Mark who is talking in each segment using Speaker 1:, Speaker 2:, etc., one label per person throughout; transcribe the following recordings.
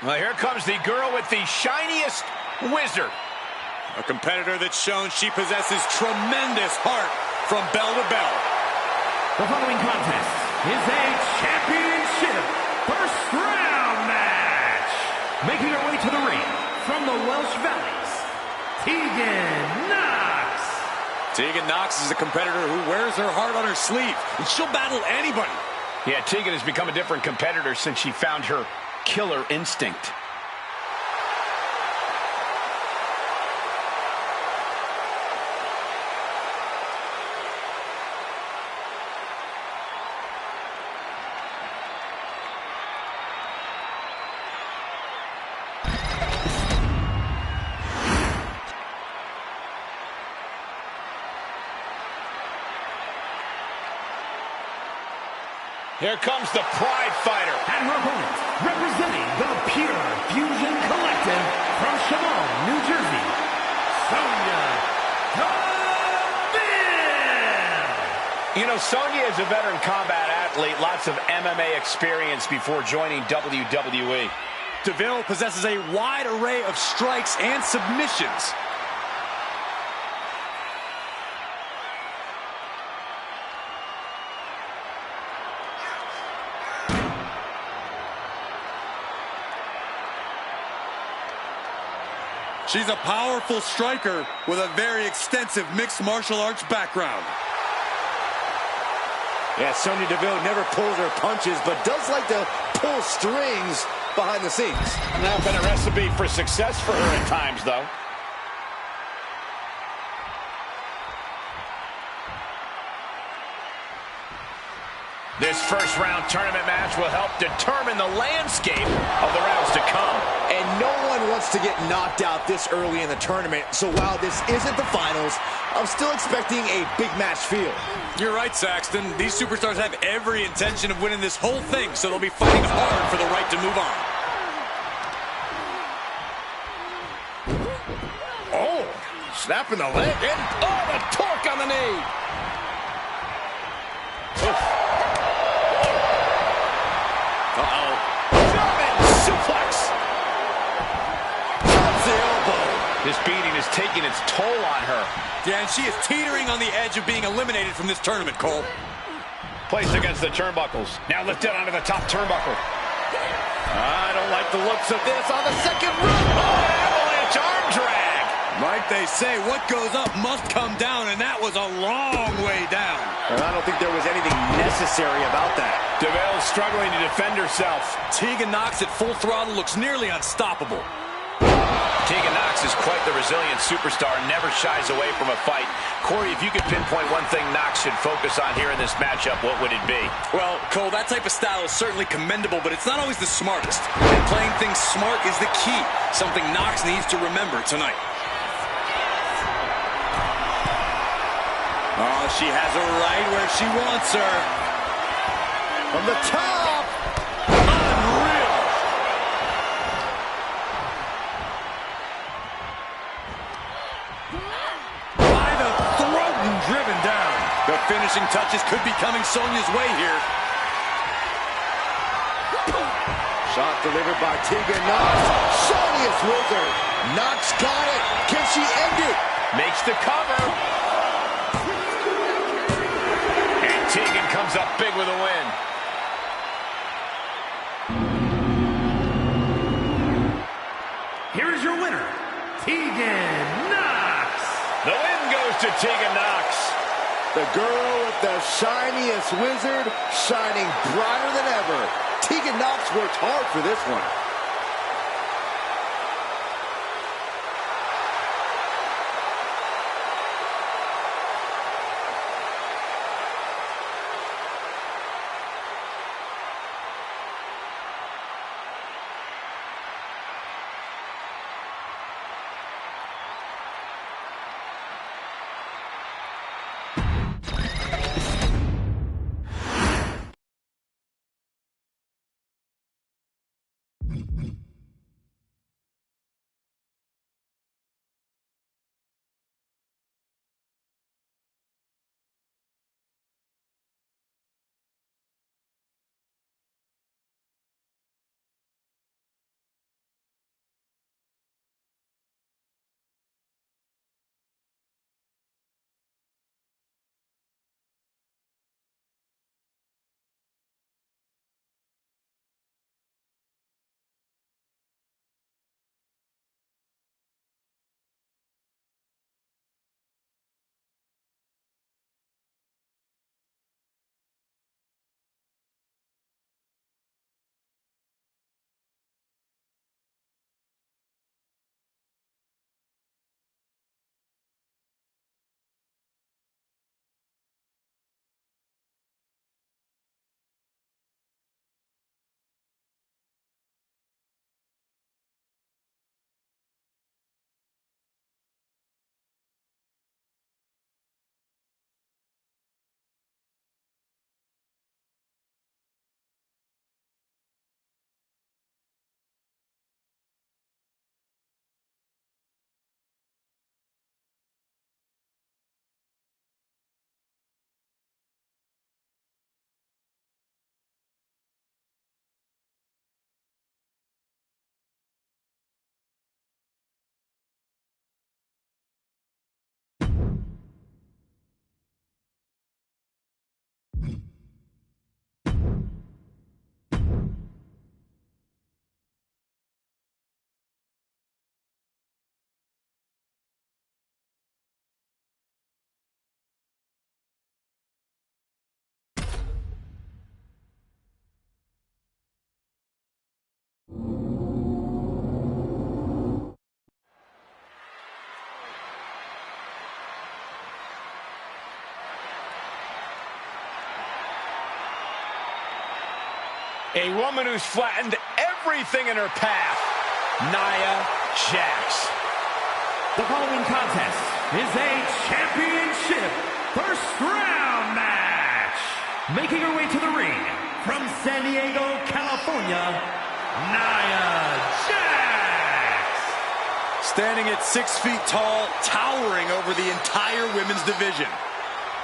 Speaker 1: Well, here comes the girl with the shiniest wizard.
Speaker 2: A competitor that's shown she possesses tremendous heart from bell to bell.
Speaker 3: The following contest is a championship first round match. Making her way to the ring from the Welsh Valleys, Tegan Knox.
Speaker 2: Tegan Knox is a competitor who wears her heart on her sleeve, and she'll battle anybody.
Speaker 1: Yeah, Tegan has become a different competitor since she found her killer instinct. Here comes the Pride Fighter.
Speaker 3: And her opponent, representing the Pure Fusion Collective from Chemung, New Jersey, Sonya Deville.
Speaker 1: You know, Sonya is a veteran combat athlete, lots of MMA experience before joining WWE.
Speaker 2: Deville possesses a wide array of strikes and submissions. She's a powerful striker with a very extensive mixed martial arts background.
Speaker 4: Yeah, Sonya Deville never pulls her punches, but does like to pull strings behind the scenes.
Speaker 1: Not been a recipe for success for her at times, though. This first round tournament match will help determine the landscape of the rounds to come.
Speaker 4: And no one wants to get knocked out this early in the tournament, so while this isn't the finals, I'm still expecting a big match feel.
Speaker 2: You're right, Saxton. These superstars have every intention of winning this whole thing, so they'll be fighting hard for the right to move on.
Speaker 4: Oh, snapping the leg, and oh, the torque on the knee.
Speaker 2: Uh-oh.
Speaker 4: German suplex. Drops the elbow.
Speaker 1: This beating is taking its toll on her.
Speaker 2: Yeah, and she is teetering on the edge of being eliminated from this tournament, Cole.
Speaker 1: Placed against the turnbuckles. Now lifted onto the top turnbuckle.
Speaker 4: I don't like the looks of this on the second rope.
Speaker 1: Oh, avalanche arm drag.
Speaker 2: Like they say, what goes up must come down, and that was a long way down.
Speaker 4: And I don't think there was anything necessary about that.
Speaker 1: Deville struggling to defend herself.
Speaker 2: Tegan Knox at full throttle looks nearly unstoppable.
Speaker 1: Tegan Knox is quite the resilient superstar, never shies away from a fight. Corey, if you could pinpoint one thing Knox should focus on here in this matchup, what would it be?
Speaker 2: Well, Cole, that type of style is certainly commendable, but it's not always the smartest. And playing things smart is the key, something Knox needs to remember tonight. Oh, she has her right where she wants her.
Speaker 4: From the top.
Speaker 2: Unreal. By the throat and driven down. The finishing touches could be coming Sonya's way here.
Speaker 4: Shot delivered by Tegan Knox. Sonya's wizard. Knox got it. Can she end it?
Speaker 1: Makes the cover. And Tegan comes up big with a win.
Speaker 3: Here is your winner, Tegan Knox.
Speaker 1: The win goes to Tegan Knox.
Speaker 4: The girl with the shiniest wizard, shining brighter than ever. Tegan Knox worked hard for this one.
Speaker 1: A woman who's flattened everything in her path, Nia Jax.
Speaker 3: The following contest is a championship first round match. Making her way to the ring from San Diego, California, Nia Jax.
Speaker 2: Standing at 6 feet tall, towering over the entire women's division.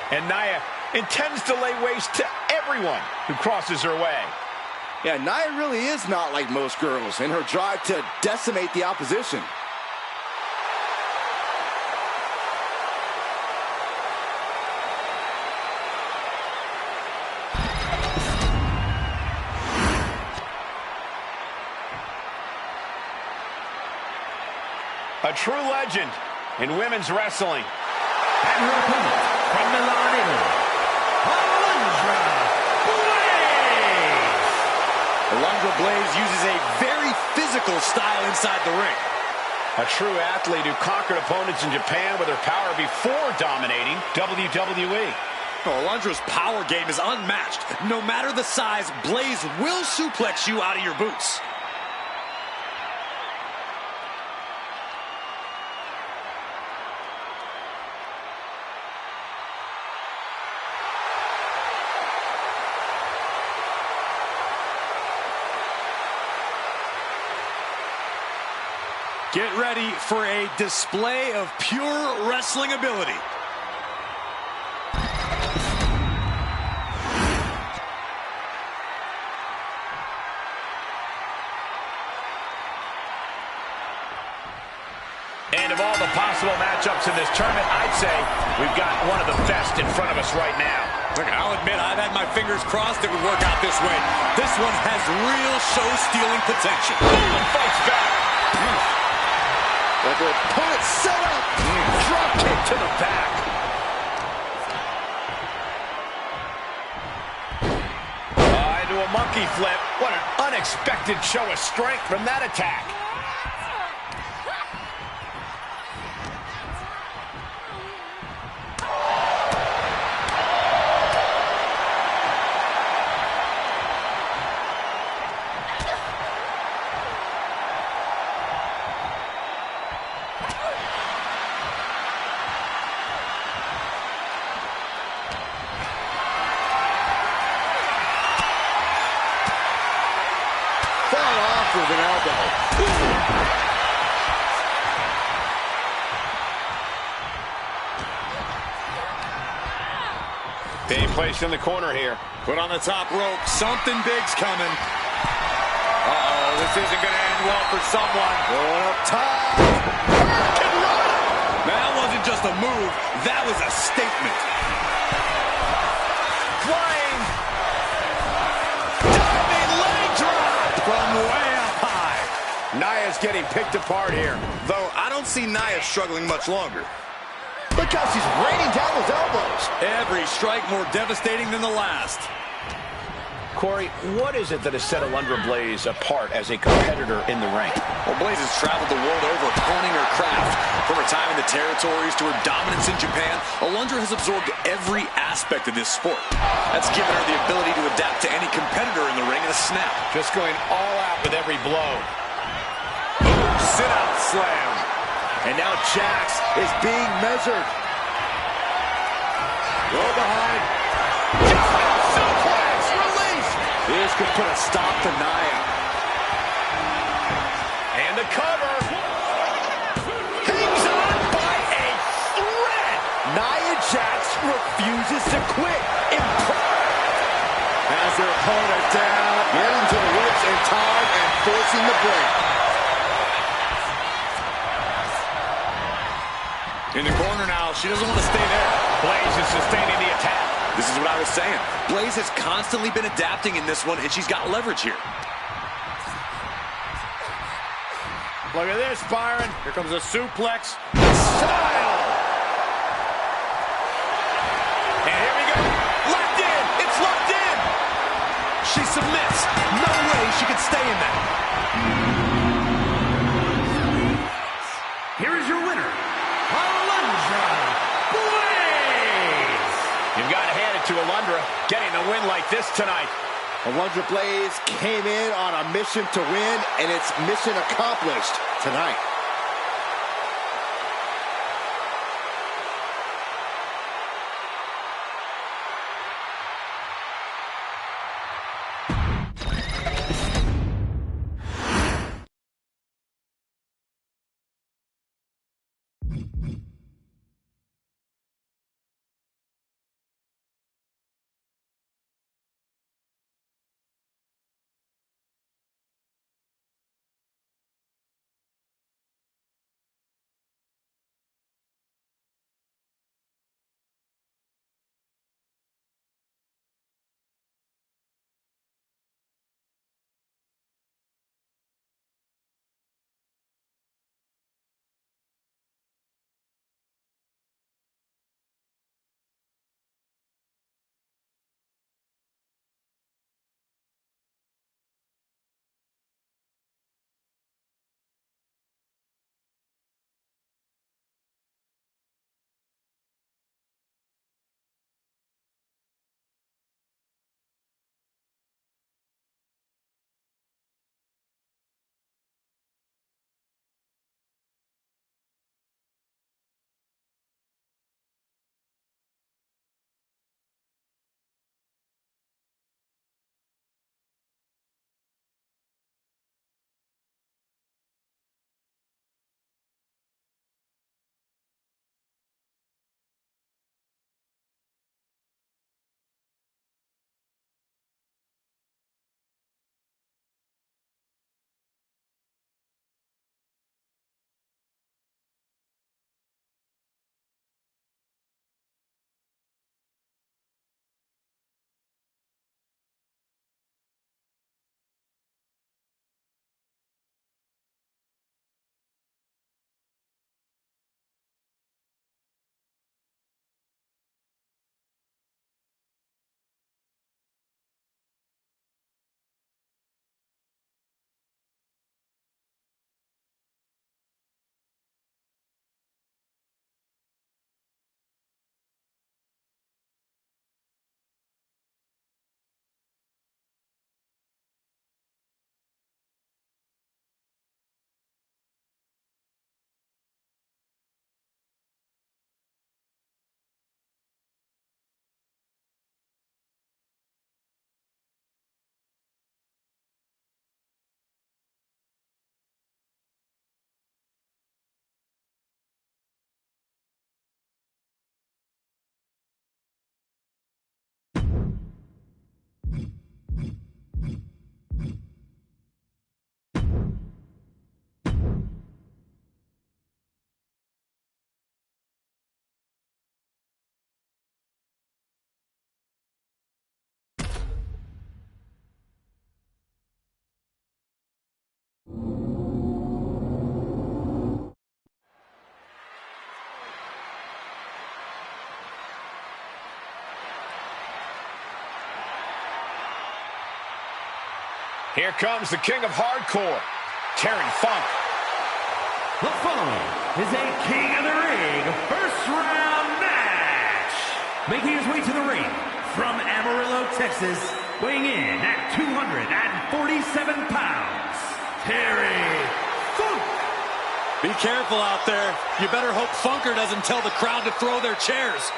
Speaker 1: And Nia intends to lay waste to everyone who crosses her way.
Speaker 4: Yeah, Nia really is not like most girls in her drive to decimate the opposition.
Speaker 1: A true legend in women's wrestling.
Speaker 3: And her opponent from Milan, Italy,
Speaker 2: Alundra Blaze uses a very physical style inside the ring.
Speaker 1: A true athlete who conquered opponents in Japan with her power before dominating WWE.
Speaker 2: Alundra's power game is unmatched. No matter the size, Blaze will suplex you out of your boots. Get ready for a display of pure wrestling ability.
Speaker 1: And of all the possible matchups in this tournament, I'd say we've got one of the best in front of us right now.
Speaker 2: Look, I'll admit, I've had my fingers crossed it would work out this way. This one has real show-stealing potential.
Speaker 1: Ooh, fights back.
Speaker 4: But the opponent set up.
Speaker 1: Drop kick to the back. Into a monkey flip. What an unexpected show of strength from that attack.
Speaker 4: With an elbow.
Speaker 1: Being placed in the corner here.
Speaker 2: Put on the top rope. Something big's coming. Uh-oh, this isn't going to end well for someone.
Speaker 4: Going up top.
Speaker 2: That wasn't just a move. That was a statement.
Speaker 1: Flying.
Speaker 2: Diving leg drop from way up high.
Speaker 1: Nia's getting picked apart here.
Speaker 2: Though I don't see Nia struggling much longer.
Speaker 4: Look how she's raining down those elbows.
Speaker 2: Every strike more devastating than the last.
Speaker 1: Corey, what is it that has set Alundra Blaze apart as a competitor in the ring?
Speaker 2: Well, Blaze has traveled the world over honing her craft. From her time in the territories to her dominance in Japan, Alundra has absorbed every aspect of this sport. That's given her the ability to adapt to any competitor in the ring in a snap.
Speaker 1: Just going all out with every blow. Boom, sit-out slam.
Speaker 4: And now Jax is being measured. Go behind.
Speaker 1: Suplex release.
Speaker 4: This could put a stop to Nia.
Speaker 1: And the cover. Hangs on by a thread.
Speaker 4: Nia Jax refuses to quit. Has her opponent down, getting to the ropes in time and forcing the break.
Speaker 2: In the corner now, she doesn't want to stay there.
Speaker 1: Blaze is sustaining the attack.
Speaker 2: This is what I was saying. Blaze has constantly been adapting in this one, and she's got leverage here.
Speaker 1: Look at this, Byron. Here comes a suplex. Style. And here we go. Locked in. It's locked in.
Speaker 2: She submits. No way she can stay in that.
Speaker 3: Here is your winner, Alundra Blaze.
Speaker 1: You've got to hand it to Alundra, getting a win like this tonight.
Speaker 4: Alundra Blaze came in on a mission to win, and it's mission accomplished tonight.
Speaker 1: Here comes the king of hardcore, Terry Funk.
Speaker 3: The following is a King of the Ring first round match. Making his way to the ring from Amarillo, Texas, weighing in at 247 pounds, Terry Funk.
Speaker 2: Be careful out there. You better hope Funker doesn't tell the crowd to throw their chairs.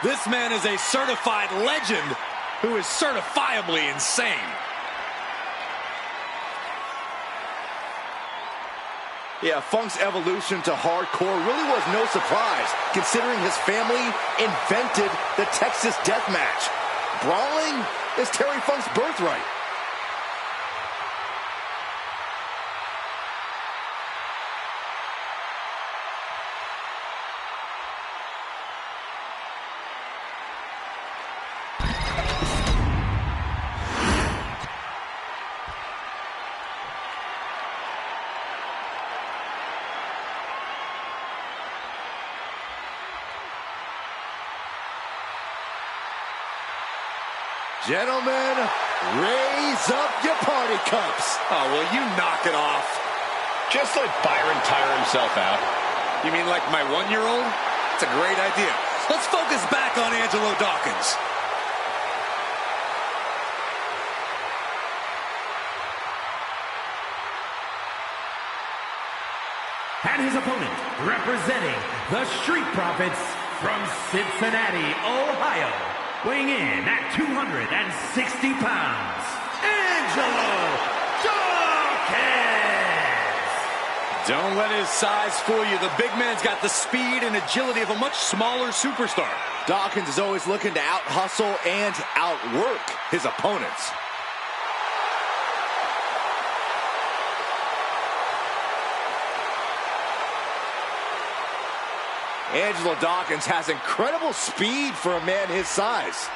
Speaker 2: This man is a certified legend who is certifiably insane.
Speaker 4: Yeah, Funk's evolution to hardcore really was no surprise, considering his family invented the Texas Death Match. Brawling is Terry Funk's birthright. Gentlemen, raise up your party cups.
Speaker 2: Oh, will you knock it off?
Speaker 1: Just let Byron tire himself out.
Speaker 2: You mean like my 1-year-old? It's a great idea. Let's focus back on Angelo Dawkins.
Speaker 3: And his opponent, representing the Street Profits from Cincinnati, Ohio, weighing in at 260 pounds, Angelo Dawkins!
Speaker 2: Don't let his size fool you. The big man's got the speed and agility of a much smaller superstar.
Speaker 4: Dawkins is always looking to out-hustle and outwork his opponents. Angelo Dawkins has incredible speed for a man his size.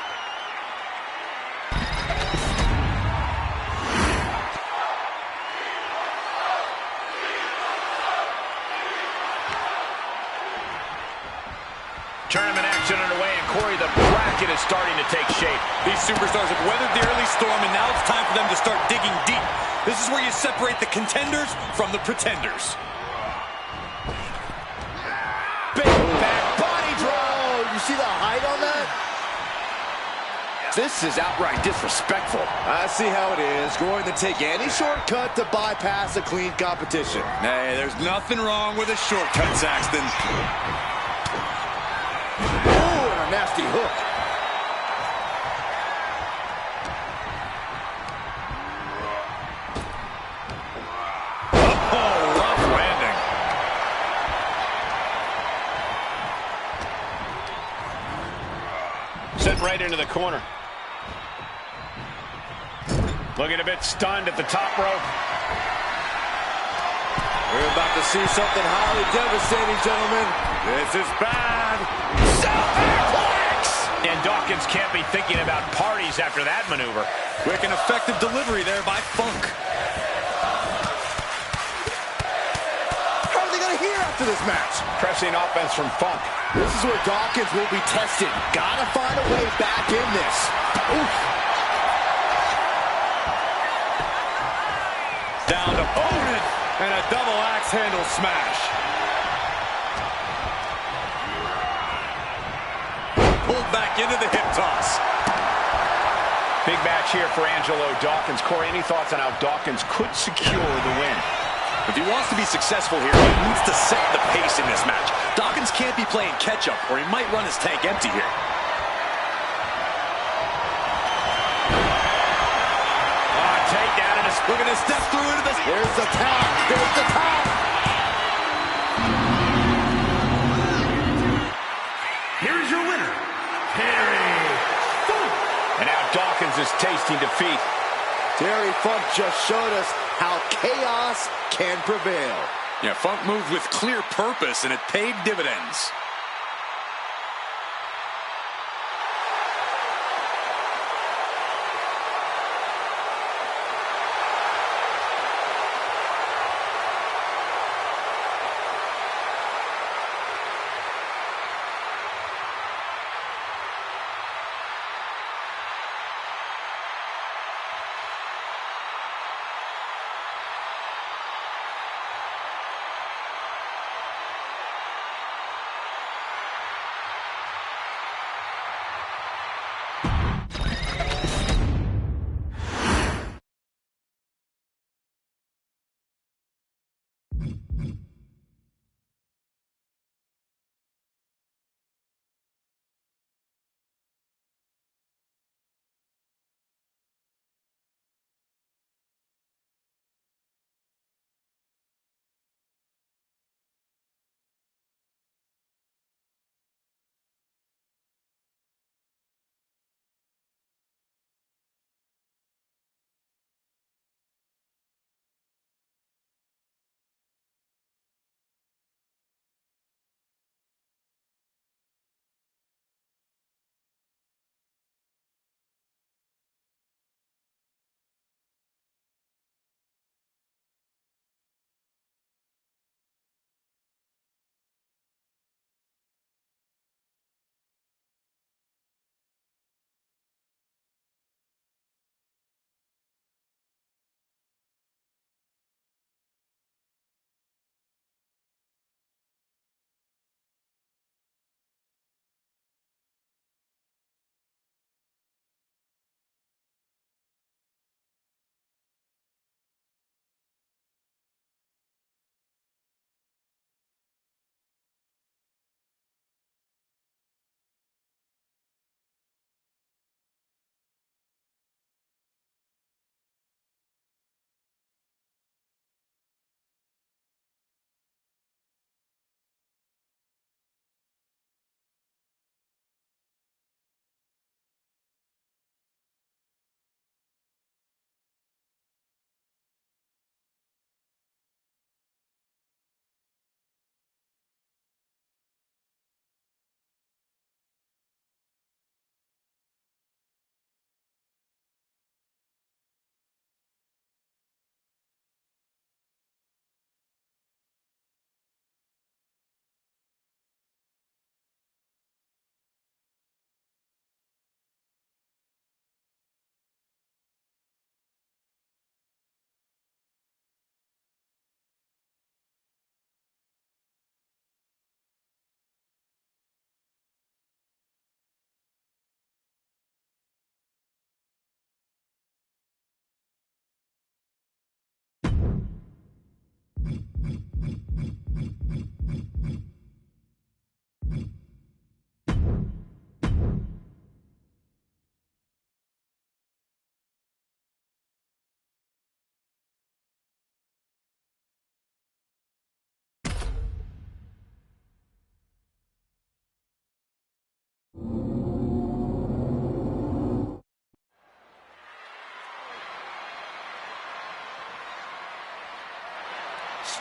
Speaker 1: Tournament action underway, and Corey, the bracket is starting to take shape.
Speaker 2: These superstars have weathered the early storm, and now it's time for them to start digging deep. This is where you separate the contenders from the pretenders.
Speaker 4: Big back body draw. You see the height on that? This is outright disrespectful. I see how it is. Going to take any shortcut to bypass a clean competition.
Speaker 2: Hey, there's nothing wrong with a shortcut, Saxton.
Speaker 4: Oh, and a nasty hook.
Speaker 1: Sent right into the corner. Looking a bit stunned at the top rope.
Speaker 4: We're about to see something highly devastating, gentlemen. This is bad. Superplex!
Speaker 1: And Dawkins can't be thinking about parties after that maneuver.
Speaker 2: Quick and effective delivery there by Funk.
Speaker 4: How are they going to hear after this match?
Speaker 1: Pressing offense from Funk.
Speaker 4: This is where Dawkins will be tested. Gotta find a way back in this. Oof.
Speaker 2: Down to opponent and a double axe handle smash. Pulled back into the hip toss.
Speaker 1: Big match here for Angelo Dawkins. Corey, any thoughts on how Dawkins could secure the win?
Speaker 2: If he wants to be successful here, he needs to set the pace in this match. Dawkins can't be playing catch-up, or he might run his tank empty here.
Speaker 1: Takedown, and
Speaker 2: looking to step through into this.
Speaker 4: There's the tap. There's the tap.
Speaker 3: Here is your winner, Terry Funk.
Speaker 1: And now Dawkins is tasting defeat.
Speaker 4: Terry Funk just showed us how chaos can prevail.
Speaker 2: Yeah, Funk moved with clear purpose, and it paid dividends.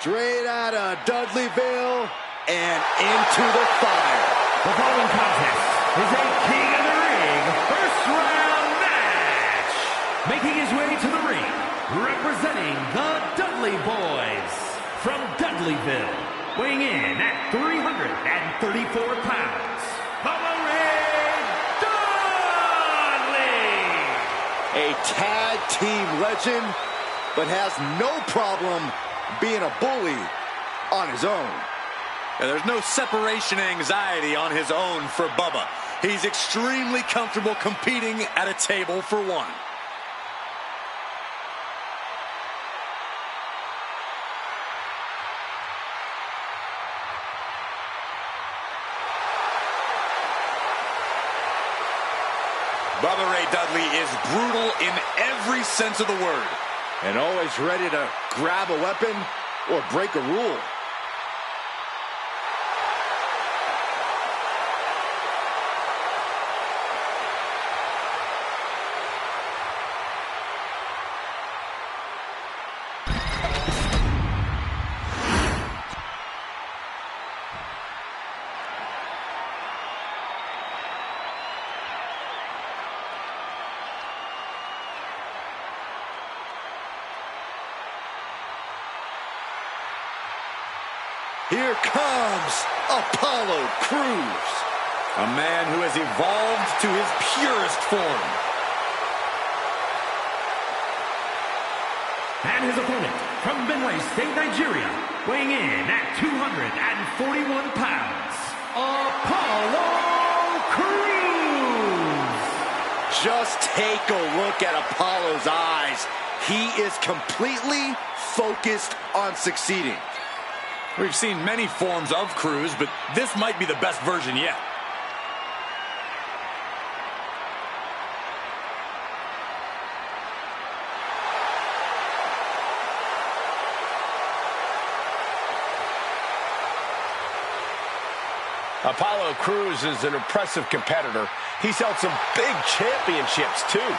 Speaker 4: Straight out of Dudleyville and into the fire.
Speaker 3: The following contest is a King of the Ring first round match. Making his way to the ring, representing the Dudley Boys from Dudleyville, weighing in at 334 pounds, Ray Dudley.
Speaker 4: A tag team legend, but has no problem being a bully on his own.
Speaker 2: Yeah, there's no separation anxiety on his own for Bubba. He's extremely comfortable competing at a table for one. Bubba Ray Dudley is brutal in every sense of the word.
Speaker 4: And always ready to grab a weapon or break a rule. Here comes Apollo Crews.
Speaker 2: A man who has evolved to his purest form.
Speaker 3: And his opponent from Benue State, Nigeria, weighing in at 241 pounds, Apollo Crews.
Speaker 4: Just take a look at Apollo's eyes. He is completely focused on succeeding.
Speaker 2: We've seen many forms of Crews, but this might be the best version yet.
Speaker 1: Apollo Crews is an impressive competitor. He's held some big championships, too.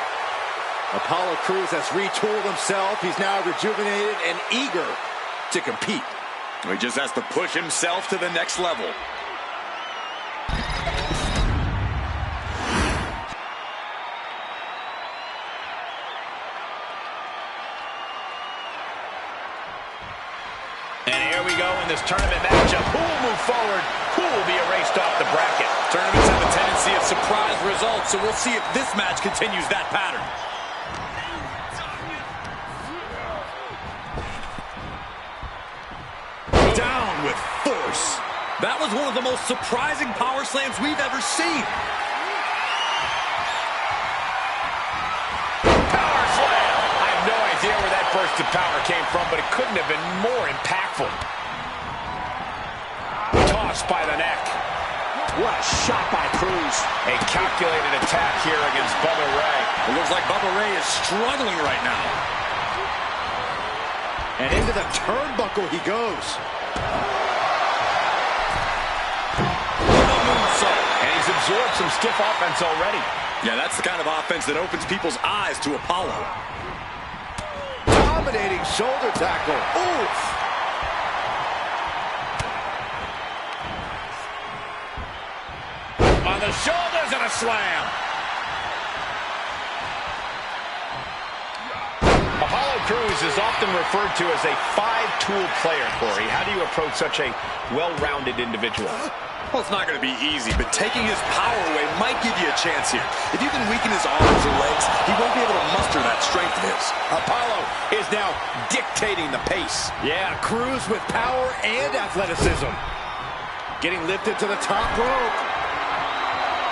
Speaker 4: Apollo Crews has retooled himself. He's now rejuvenated and eager to compete.
Speaker 2: He just has to push himself to the next level.
Speaker 1: And here we go in this tournament matchup. Who will move forward? Who will be erased off the bracket?
Speaker 2: Tournaments have a tendency of surprise results, so we'll see if this match continues that pattern. Down with force. That was one of the most surprising power slams we've ever seen.
Speaker 1: Power slam! I have no idea where that burst of power came from, but it couldn't have been more impactful. Tossed by the neck.
Speaker 2: What a shot by Crews.
Speaker 1: A calculated attack here against Bubba Ray.
Speaker 2: It looks like Bubba Ray is struggling right now.
Speaker 4: And into the turnbuckle he goes.
Speaker 1: And he's absorbed some stiff offense already.
Speaker 2: Yeah, that's the kind of offense that opens people's eyes to Apollo.
Speaker 4: Dominating shoulder tackle. Oof.
Speaker 1: On the shoulders and a slam. Apollo Crews is often referred to as a five-tool player, Corey. How do you approach such a well-rounded individual?
Speaker 2: Well, it's not going to be easy, but taking his power away might give you a chance here. If you can weaken his arms or legs, he won't be able to muster that strength of his.
Speaker 1: Apollo is now dictating the pace.
Speaker 4: Yeah, Crews with power and athleticism. Getting lifted to the top rope.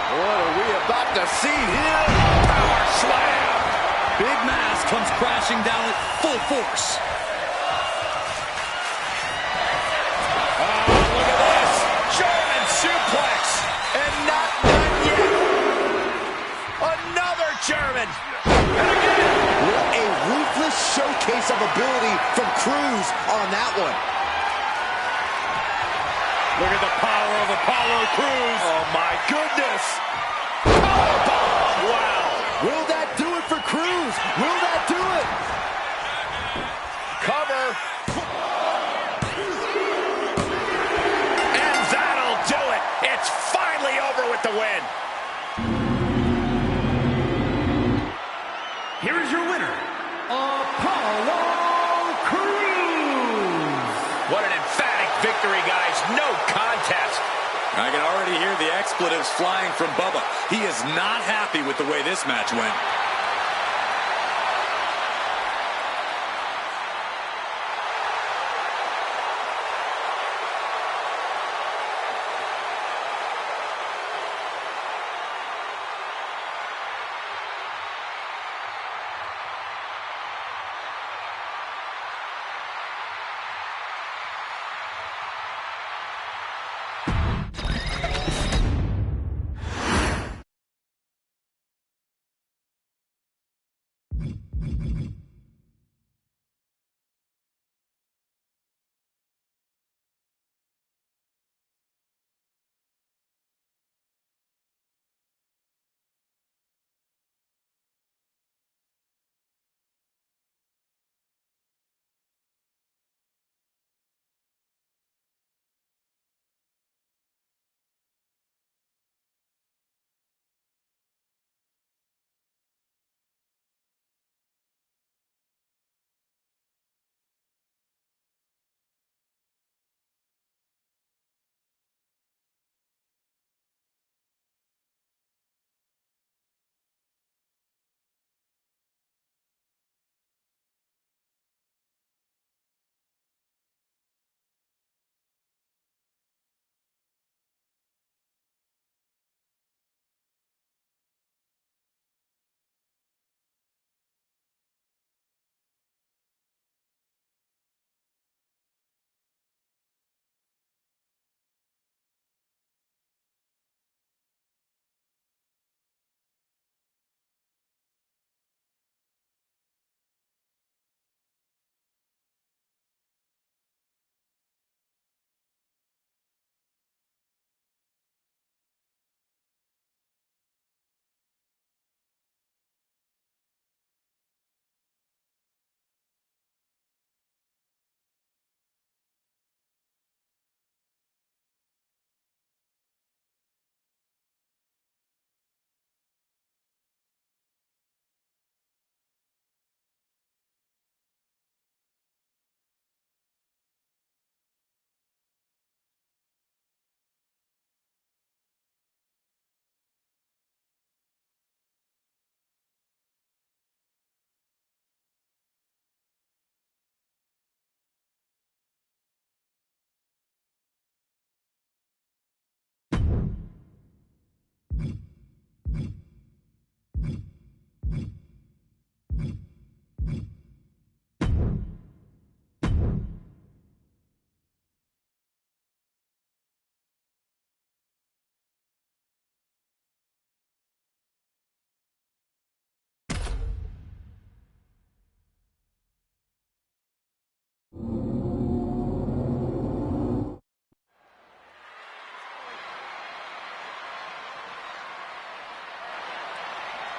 Speaker 4: What are we about to see here?
Speaker 1: Power slam.
Speaker 2: Big Mass comes crashing down at full force.
Speaker 1: coming. And again.
Speaker 4: What a ruthless showcase of ability from Cruz on that one.
Speaker 1: Look at the power of Apollo Crews. Oh, my goodness. Powerbomb. Wow.
Speaker 4: Will that do it for Cruz? Will that do it?
Speaker 1: Cover. And that'll do it. It's finally over with the win.
Speaker 3: Here is your winner, Apollo Crews.
Speaker 1: What an emphatic victory, guys. No contest.
Speaker 2: I can already hear the expletives flying from Bubba. He is not happy with the way this match went.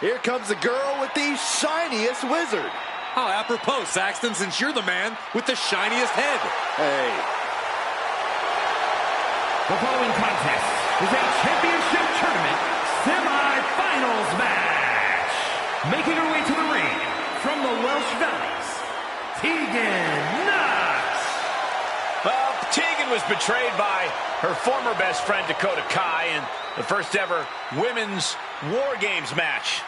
Speaker 4: Here comes the girl with the shiniest wizard.
Speaker 2: How apropos, Saxton, since you're the man with the shiniest head.
Speaker 4: Hey.
Speaker 3: The following contest is a championship tournament semi-finals match. Making her way to the ring from the Welsh Valleys, Tegan Knox.
Speaker 1: Well, Tegan was betrayed by her former best friend Dakota Kai in the first ever women's War Games match.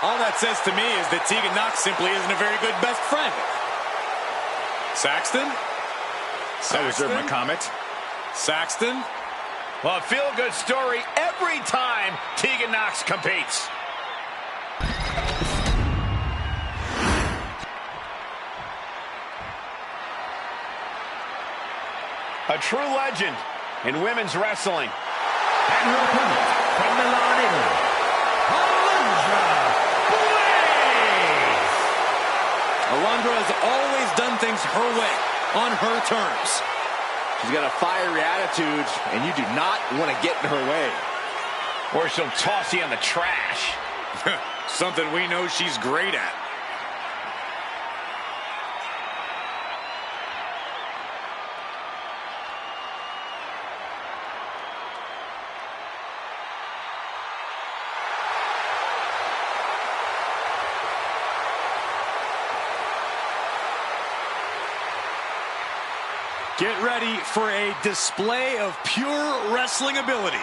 Speaker 2: All that says to me is that Tegan Knox simply isn't a very good best friend. Saxton?
Speaker 4: I reserve my comment.
Speaker 2: Saxton?
Speaker 1: Well, a feel-good story every time Tegan Knox competes. A true legend in women's wrestling.
Speaker 3: And her opponent from Milan, Italy, Alundra.
Speaker 2: Alundra has always done things her way, on her terms.
Speaker 4: She's got a fiery attitude, and you do not want to get in her way.
Speaker 1: Or she'll toss you in the trash.
Speaker 2: Something we know she's great at. Get ready for a display of pure wrestling ability.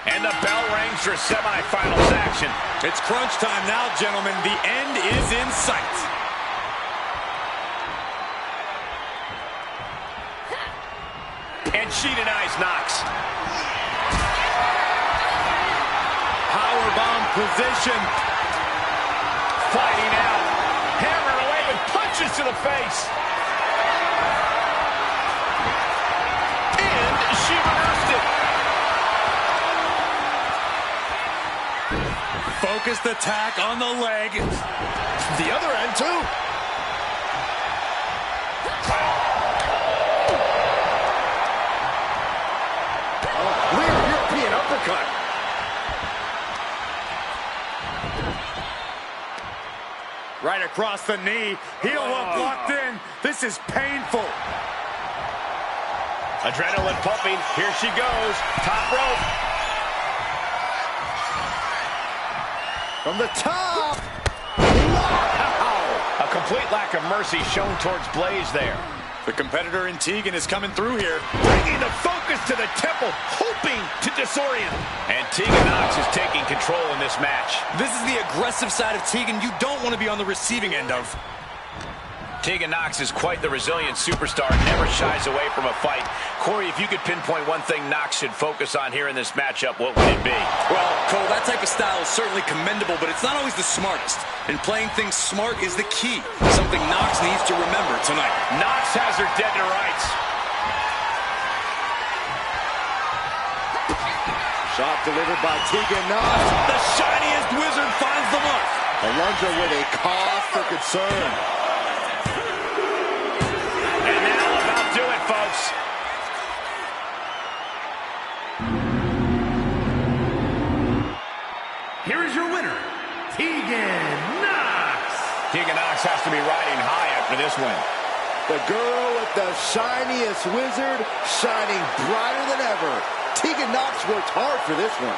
Speaker 1: And the bell rings for semifinals action.
Speaker 2: It's crunch time now, gentlemen. The end is in sight.
Speaker 1: And she denies Knox.
Speaker 2: Powerbomb position.
Speaker 1: Fighting out. Hammered away with punches to the face. And she reversed it.
Speaker 2: Focused attack on the leg.
Speaker 4: The other end, too. Weird European uppercut.
Speaker 2: Right across the knee. Heel hook locked in. This is painful.
Speaker 1: Adrenaline pumping. Here she goes. Top rope.
Speaker 4: From the top. Wow.
Speaker 1: A complete lack of mercy shown towards Blaze there.
Speaker 2: The competitor in Tegan is coming through here.
Speaker 1: Bringing the focus to the temple, hoping to disorient. And Tegan Knox is taking control in this match.
Speaker 2: This is the aggressive side of Tegan you don't want to be on the receiving end of.
Speaker 1: Tegan Knox is quite the resilient superstar, never shies away from a fight. Corey, if you could pinpoint one thing Knox should focus on here in this matchup, what would it be?
Speaker 2: Well, Cole, that type of style is certainly commendable, but it's not always the smartest. And playing things smart is the key, something Knox needs to remember tonight.
Speaker 1: Knox has her dead to rights.
Speaker 4: Shot delivered by Tegan Knox.
Speaker 2: The shiniest wizard finds the mark.
Speaker 4: Alundra with a cause for concern.
Speaker 1: And that'll about do it, folks.
Speaker 3: Here is your winner, Tegan Knox.
Speaker 1: Tegan Knox has to be riding high after this win.
Speaker 4: The girl with the shiniest wizard shining brighter than ever. Tegan Knox worked hard for this one.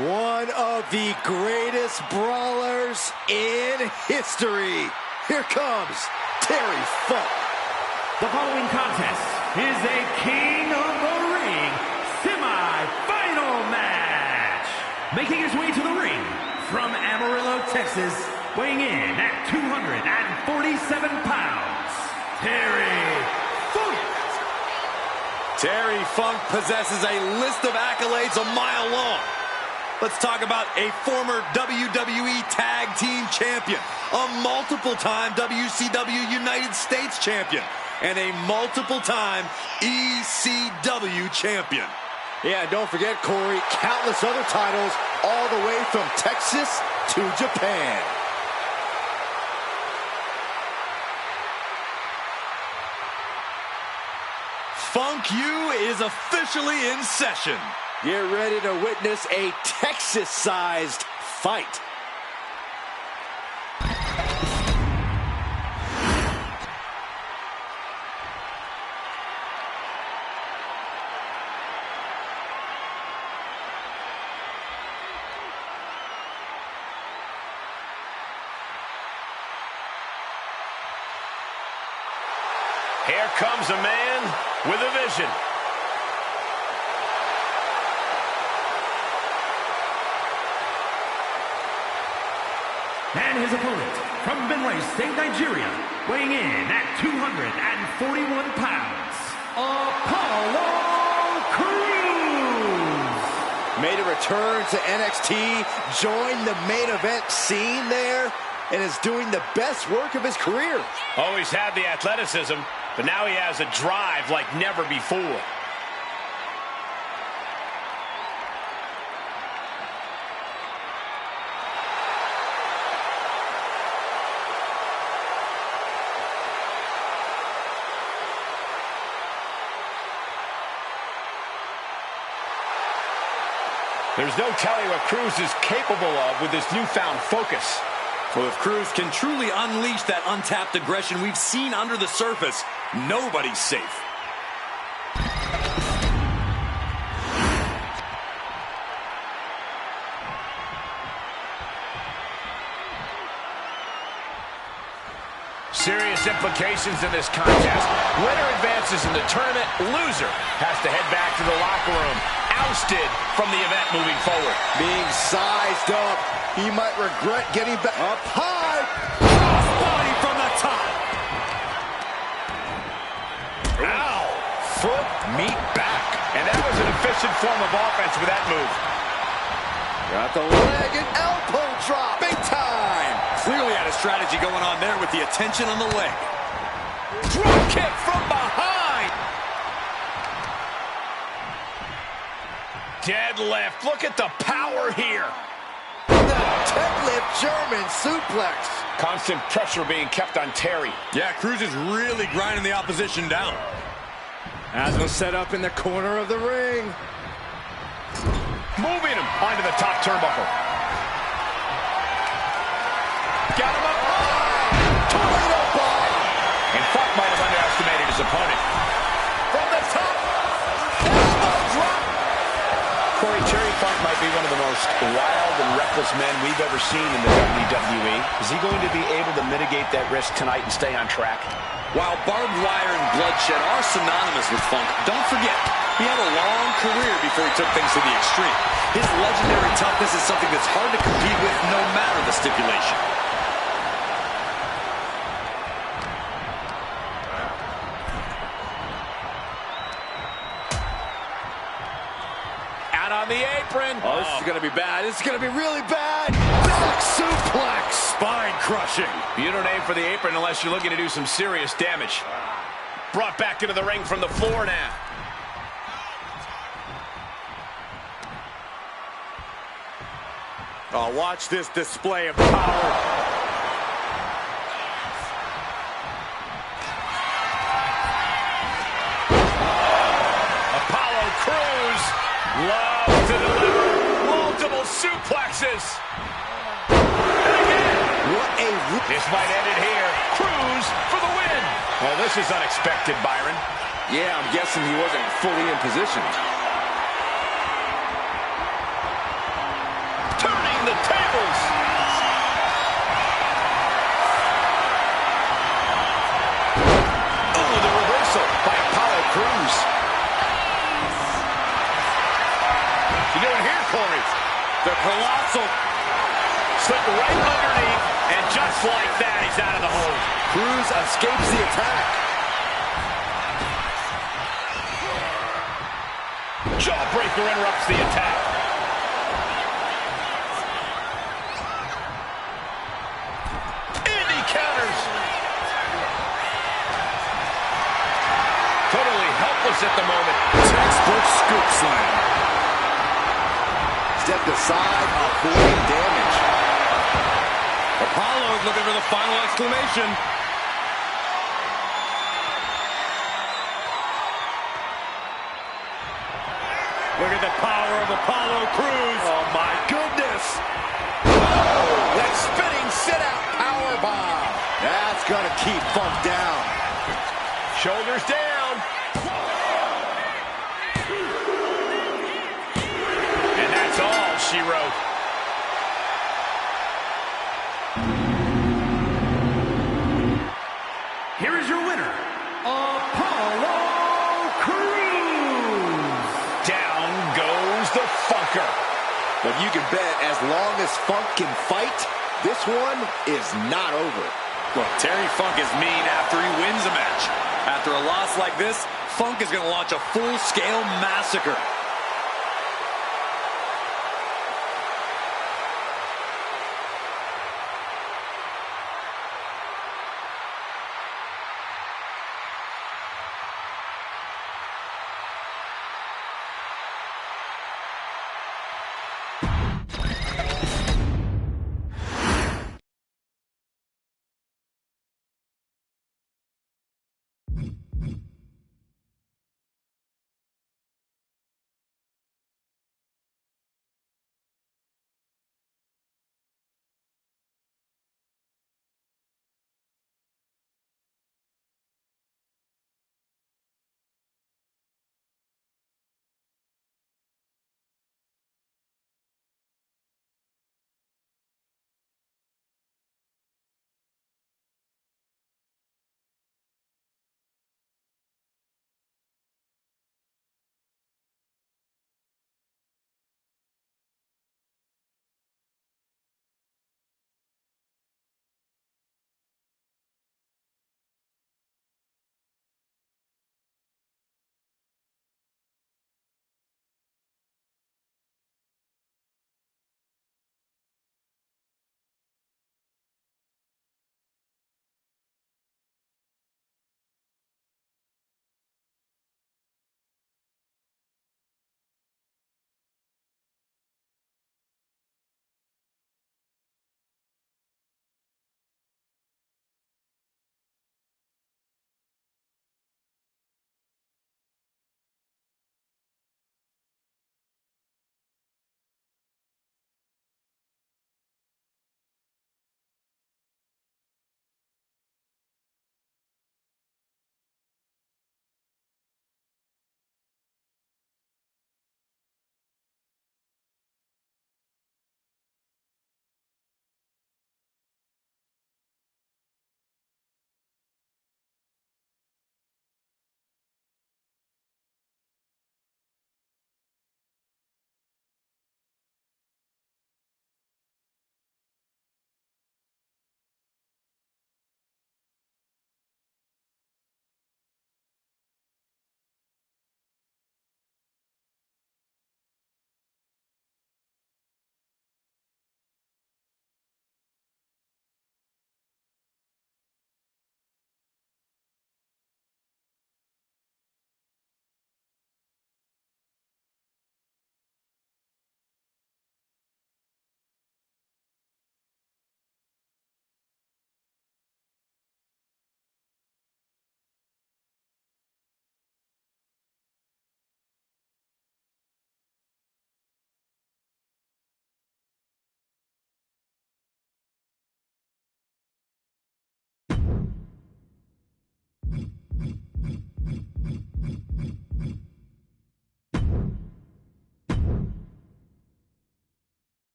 Speaker 4: One of the greatest brawlers in history. Here comes Terry Funk.
Speaker 3: The following contest is a King of the Ring semi-final match. Making his way to the ring from Amarillo, Texas, weighing in at 247 pounds, Terry Funk.
Speaker 2: Terry Funk possesses a list of accolades a mile long. Let's talk about a former WWE Tag Team Champion, a multiple-time WCW United States Champion, and a multiple-time ECW Champion.
Speaker 4: Yeah, and don't forget, Corey, countless other titles all the way from Texas to Japan.
Speaker 2: Funk U is officially in session.
Speaker 4: Get ready to witness a Texas-sized fight.
Speaker 1: Here comes a man with a vision.
Speaker 3: And his opponent from Benue State, Nigeria, weighing in at 241 pounds, Apollo Crews.
Speaker 4: Made a return to NXT, joined the main event scene there, and is doing the best work of his career.
Speaker 1: Always had the athleticism, but now he has a drive like never before. There's no telling what Crews is capable of with his newfound focus.
Speaker 2: Well, if Crews can truly unleash that untapped aggression we've seen under the surface, nobody's safe.
Speaker 1: Serious implications in this contest. Winner advances in the tournament. Loser has to head back to the locker room, ousted from the event moving forward.
Speaker 4: Being sized up, he might regret getting back up high.
Speaker 2: Crossbody from the top.
Speaker 1: Ow! Foot meet back. And that was an efficient form of offense with that move.
Speaker 4: Got the leg and elbow drop. Big time.
Speaker 2: Clearly had a strategy going on there with the attention on the leg.
Speaker 1: Drop kick from behind. Deadlift. Look at the power here.
Speaker 4: The deadlift German suplex.
Speaker 1: Constant pressure being kept on Terry.
Speaker 2: Yeah, Crews is really grinding the opposition down.
Speaker 4: As was set up in the corner of the ring.
Speaker 1: Moving him onto the top turnbuckle. Got him up high.
Speaker 4: Tornado bomb.
Speaker 1: And Funk might have underestimated his opponent.
Speaker 4: From the top. Elbow drop.
Speaker 1: Corey, Terry Funk might be one of the most wild and reckless men we've ever seen in the WWE. Is he going to be able to mitigate that risk tonight and stay on track?
Speaker 2: While barbed wire and bloodshed are synonymous with Funk, don't forget, he had a long career before he took things to the extreme. His legendary toughness is something that's hard to compete with no matter the stipulation.
Speaker 1: Out on the apron.
Speaker 4: Oh, this is going to be bad. This is going to be really bad. Back suplex.
Speaker 2: Spine crushing.
Speaker 1: You don't aim for the apron unless you're looking to do some serious damage. Brought back into the ring from the floor now.
Speaker 2: Oh, watch this display of power.
Speaker 1: Apollo Crews loves to deliver multiple suplexes. And again. This might end it here. Crews for the win. Well, this is unexpected, Byron.
Speaker 4: Yeah, I'm guessing he wasn't fully in position.
Speaker 2: colossal.
Speaker 1: Slipped right underneath, and just like that, he's out of the hold.
Speaker 4: Cruz escapes the attack.
Speaker 1: Jawbreaker interrupts the attack. And he counters. Totally helpless at the moment.
Speaker 2: Textbook scoop slam.
Speaker 4: Stepped aside, avoiding damage.
Speaker 2: Apollo is looking for the final exclamation.
Speaker 1: Look at the power of Apollo Crews.
Speaker 4: Oh, my goodness. Oh, that spinning sit-out powerbomb. That's going to keep Funk down.
Speaker 1: Shoulders down. And that's all she wrote.
Speaker 3: Here is your winner, Apollo Crews.
Speaker 1: Down goes the Funker.
Speaker 4: But you can bet as long as Funk can fight, this one is not over.
Speaker 2: Look, Terry Funk is mean after he wins a match. After a loss like this, Funk is going to launch a full-scale massacre.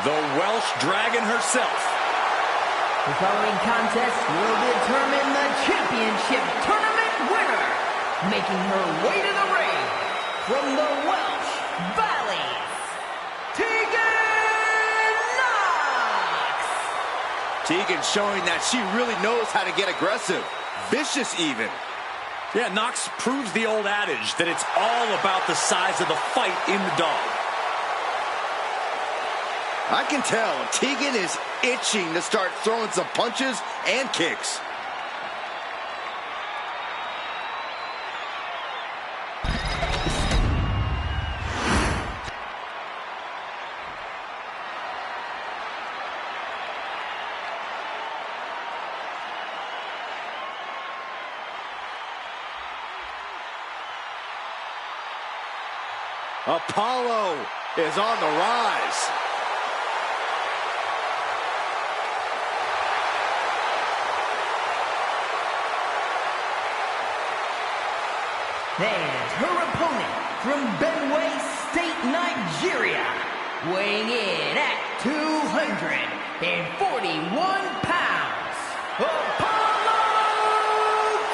Speaker 2: the Welsh Dragon herself.
Speaker 5: The following contest will determine the championship tournament winner. Making her way to the ring from the Welsh Valleys, Tegan Knox.
Speaker 4: Tegan showing that she really knows how to get aggressive. Vicious even.
Speaker 2: Yeah, Knox proves the old adage that it's all about the size of the fight in the dog.
Speaker 4: I can tell Tegan is itching to start throwing some punches and kicks. Apollo is on the rise.
Speaker 5: And her opponent from Benue State, Nigeria, weighing in at 241 pounds, Apollo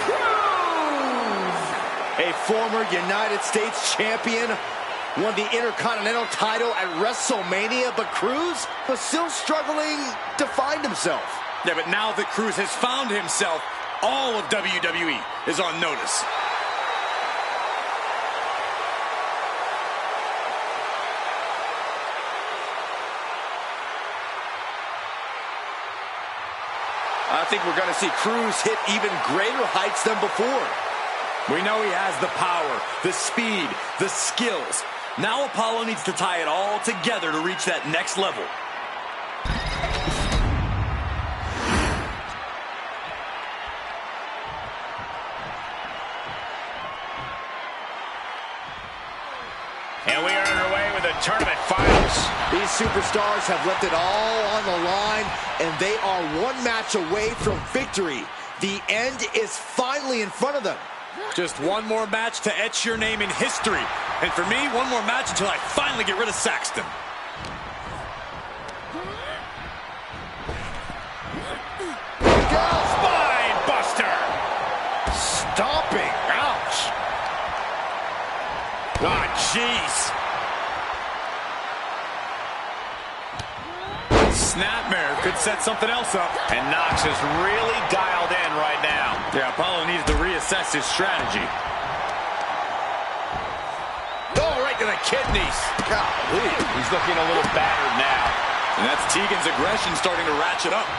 Speaker 5: Crews!
Speaker 4: A former United States champion, won the Intercontinental title at WrestleMania, but Crews was still struggling to find himself.
Speaker 2: Yeah, but now that Crews has found himself, all of WWE is on notice.
Speaker 4: I think we're going to see Crews hit even greater heights than before.
Speaker 2: We know he has the power, the speed, the skills. Now Apollo needs to tie it all together to reach that next level.
Speaker 1: And we are underway with the tournament finals.
Speaker 4: These superstars have left it all on the line, and they are one match away from victory. The end is finally in front of them.
Speaker 2: Just one more match to etch your name in history. And for me, one more match until I finally get rid of Saxton.
Speaker 1: Spine buster.
Speaker 4: Stomping. Ouch.
Speaker 1: Ah, jeez.
Speaker 2: Snapmare could set something else up.
Speaker 1: And Knox is really dialed in right now.
Speaker 2: Yeah, Apollo needs to reassess his strategy.
Speaker 1: Oh, right to the kidneys. Golly. He's looking a little battered now.
Speaker 2: And that's Tegan's aggression starting to ratchet up.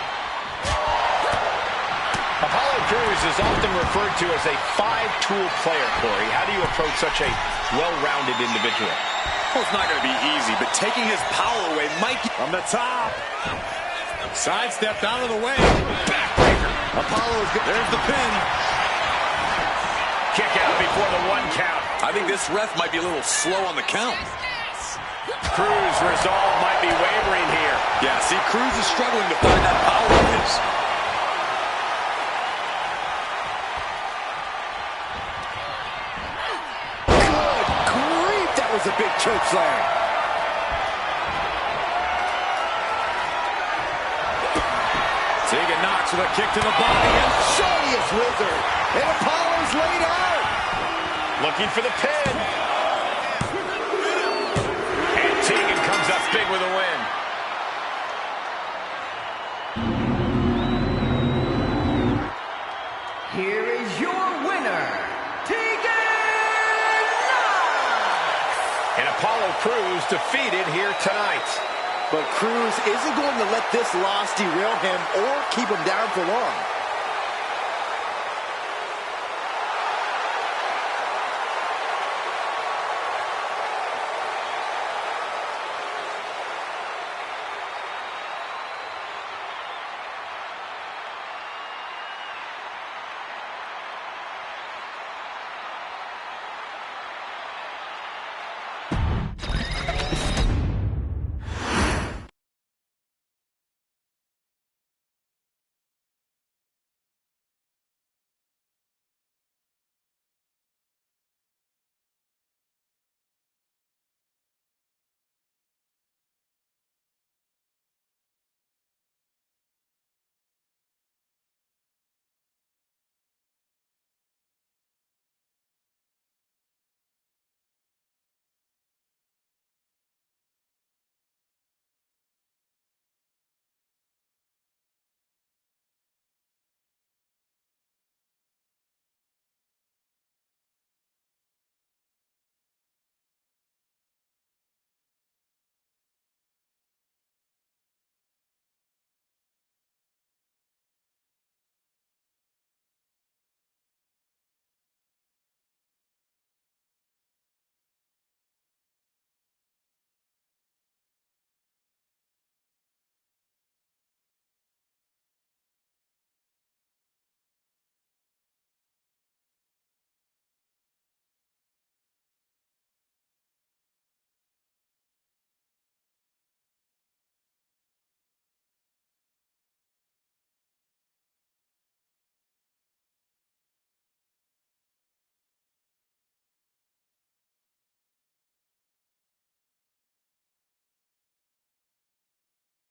Speaker 1: Apollo Crews is often referred to as a five-tool player, Corey. How do you approach such a well-rounded individual?
Speaker 2: Well, it's not going to be easy, but taking his power away might... From the top. Sidestepped out of the way.
Speaker 1: Backbreaker.
Speaker 4: Apollo is good.
Speaker 2: There's the pin.
Speaker 1: Kick out before the one count.
Speaker 2: I think this ref might be a little slow on the count.
Speaker 1: Crews' resolve might be wavering here.
Speaker 2: Yeah, see, Crews is struggling to find that power of his.
Speaker 4: Good grief, that was a big choke slam.
Speaker 2: Tegan Knox with a kick to the body. And
Speaker 4: Shawniest wizard. And Apollo's laid out.
Speaker 1: Looking for the pin. And Tegan comes up big with a win.
Speaker 5: Here is your winner, Tegan Knox!
Speaker 1: And Apollo Crews defeated here tonight.
Speaker 4: But Crews isn't going to let this loss derail him or keep him down for long.